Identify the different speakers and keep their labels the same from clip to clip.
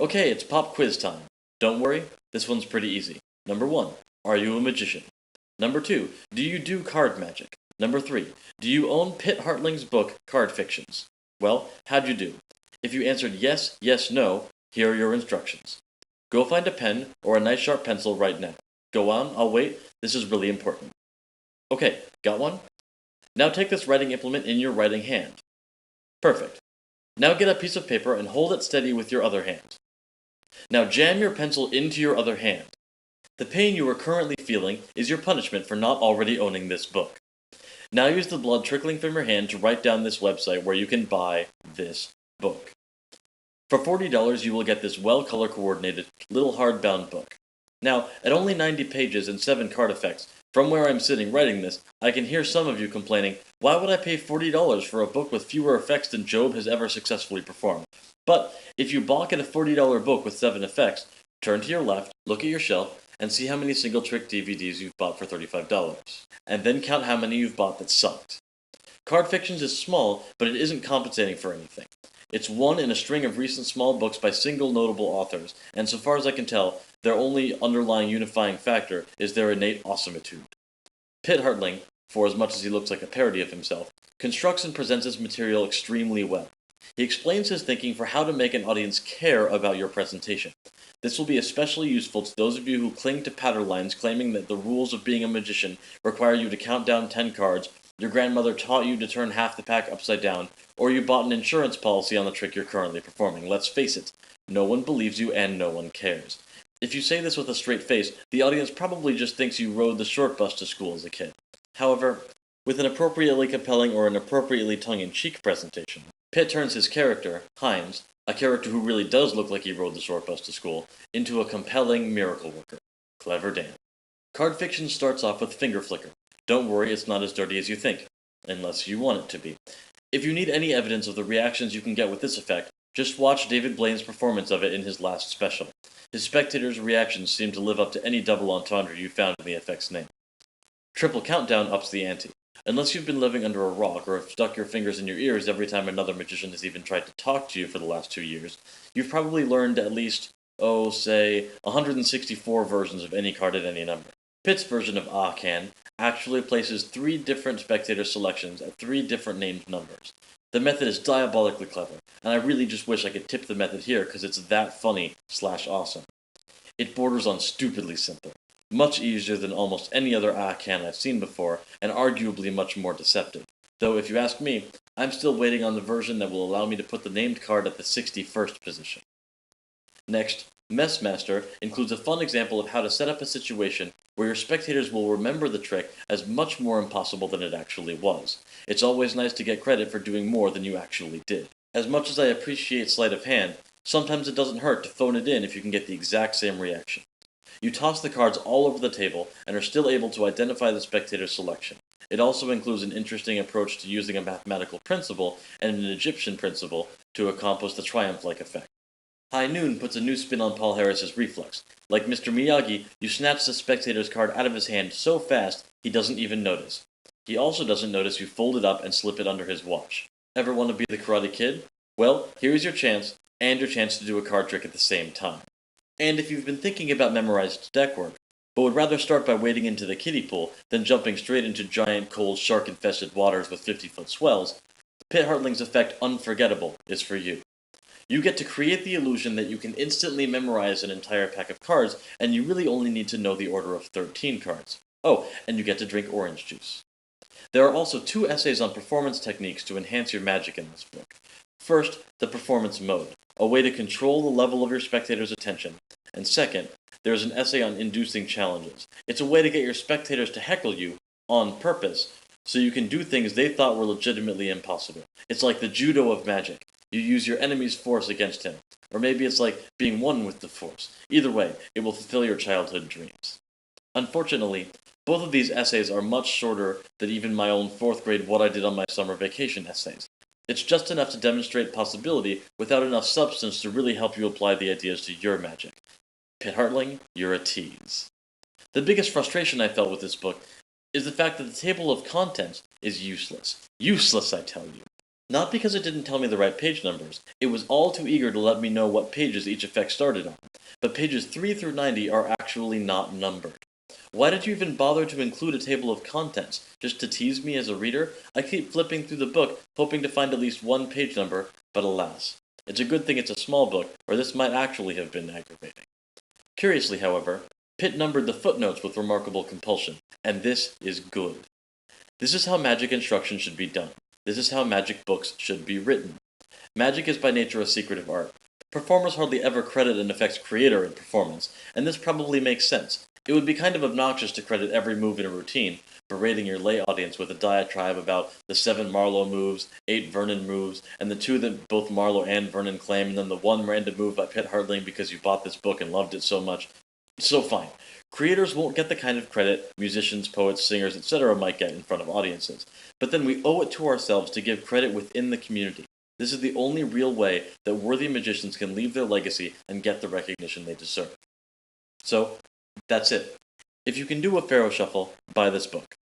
Speaker 1: Okay, it's pop quiz time. Don't worry, this one's pretty easy. Number 1, are you a magician? Number 2, do you do card magic? Number 3, do you own Pitt Hartling's book, Card Fictions? Well, how'd you do? If you answered yes, yes, no, here are your instructions. Go find a pen or a nice sharp pencil right now. Go on, I'll wait, this is really important. Okay, got one? Now take this writing implement in your writing hand. Perfect. Now get a piece of paper and hold it steady with your other hand. Now jam your pencil into your other hand. The pain you are currently feeling is your punishment for not already owning this book. Now use the blood trickling from your hand to write down this website where you can buy this book. For $40 you will get this well color coordinated little hardbound book. Now, at only 90 pages and 7 card effects, from where I'm sitting writing this, I can hear some of you complaining, why would I pay $40 for a book with fewer effects than Job has ever successfully performed? But, if you balk at a $40 book with 7 effects, turn to your left, look at your shelf, and see how many single trick DVDs you've bought for $35. And then count how many you've bought that sucked. Card Fictions is small, but it isn't compensating for anything. It's one in a string of recent small books by single notable authors, and so far as I can tell, their only underlying unifying factor is their innate awesomeitude. Pitt Hartling, for as much as he looks like a parody of himself, constructs and presents his material extremely well. He explains his thinking for how to make an audience care about your presentation. This will be especially useful to those of you who cling to pattern lines claiming that the rules of being a magician require you to count down 10 cards, your grandmother taught you to turn half the pack upside down, or you bought an insurance policy on the trick you're currently performing. Let's face it, no one believes you and no one cares. If you say this with a straight face, the audience probably just thinks you rode the short bus to school as a kid. However, with an appropriately compelling or an appropriately tongue-in-cheek presentation, Pitt turns his character, Hines, a character who really does look like he rode the short bus to school, into a compelling miracle worker. Clever Dan. Card Fiction starts off with finger flicker. Don't worry, it's not as dirty as you think, unless you want it to be. If you need any evidence of the reactions you can get with this effect, just watch David Blaine's performance of it in his last special. His spectators' reactions seem to live up to any double entendre you found in the effect's name. Triple Countdown ups the ante. Unless you've been living under a rock or have stuck your fingers in your ears every time another magician has even tried to talk to you for the last 2 years, you've probably learned at least, say, 164 versions of any card at any number. Pitt's version of ACAAN actually places 3 different spectator selections at 3 different named numbers. The method is diabolically clever, and I really just wish I could tip the method here because it's that funny/awesome. It borders on stupidly simple, much easier than almost any other ACAAN I've seen before, and arguably much more deceptive. Though if you ask me, I'm still waiting on the version that will allow me to put the named card at the 61st position. Next, Messmaster includes a fun example of how to set up a situation where your spectators will remember the trick as much more impossible than it actually was. It's always nice to get credit for doing more than you actually did. As much as I appreciate sleight of hand, sometimes it doesn't hurt to phone it in if you can get the exact same reaction. You toss the cards all over the table and are still able to identify the spectator's selection. It also includes an interesting approach to using a mathematical principle and an Egyptian principle to accomplish the triumph-like effect. High Noon puts a new spin on Paul Harris's reflex. Like Mr. Miyagi, you snatch the spectator's card out of his hand so fast he doesn't even notice. He also doesn't notice you fold it up and slip it under his watch. Ever want to be the Karate Kid? Well, here's your chance, and your chance to do a card trick at the same time. And if you've been thinking about memorized deck work, but would rather start by wading into the kiddie pool than jumping straight into giant, cold, shark-infested waters with 50-foot swells, Pitt Hartling's effect Unforgettable is for you. You get to create the illusion that you can instantly memorize an entire pack of cards, and you really only need to know the order of 13 cards. Oh, and you get to drink orange juice. There are also 2 essays on performance techniques to enhance your magic in this book. First, the performance mode, a way to control the level of your spectators' attention. And second, there is an essay on inducing challenges. It's a way to get your spectators to heckle you, on purpose, so you can do things they thought were legitimately impossible. It's like the judo of magic. You use your enemy's force against him. Or maybe it's like being one with the force. Either way, it will fulfill your childhood dreams. Unfortunately, both of these essays are much shorter than even my own 4th grade What I Did on My Summer Vacation essays. It's just enough to demonstrate possibility without enough substance to really help you apply the ideas to your magic. Pitt Hartling, you're a tease. The biggest frustration I felt with this book is the fact that the table of contents is useless. Useless, I tell you. Not because it didn't tell me the right page numbers, it was all too eager to let me know what pages each effect started on, but pages 3 through 90 are actually not numbered. Why did you even bother to include a table of contents? Just to tease me as a reader? I keep flipping through the book, hoping to find at least one page number, but alas. It's a good thing it's a small book, or this might actually have been aggravating. Curiously, however, Pitt numbered the footnotes with remarkable compulsion, and this is good. This is how magic instruction should be done. This is how magic books should be written. Magic is by nature a secretive art. Performers hardly ever credit an effect's creator in performance, and this probably makes sense. It would be kind of obnoxious to credit every move in a routine, berating your lay audience with a diatribe about the 7 Marlowe moves, 8 Vernon moves, and the 2 that both Marlowe and Vernon claim, and then the 1 random move by Pitt Hartling because you bought this book and loved it so much. So fine. Creators won't get the kind of credit musicians, poets, singers, etc. might get in front of audiences. But then we owe it to ourselves to give credit within the community. This is the only real way that worthy magicians can leave their legacy and get the recognition they deserve. So, that's it. If you can do a Pharaoh shuffle, buy this book.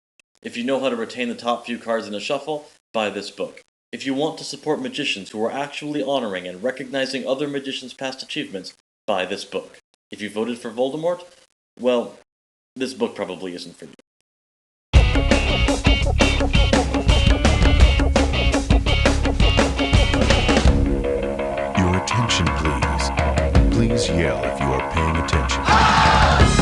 Speaker 1: If you know how to retain the top few cards in a shuffle, buy this book. If you want to support magicians who are actually honoring and recognizing other magicians' past achievements, buy this book. If you voted for Voldemort, well, this book probably isn't for you.
Speaker 2: Your attention, please. Please yell if you are paying attention.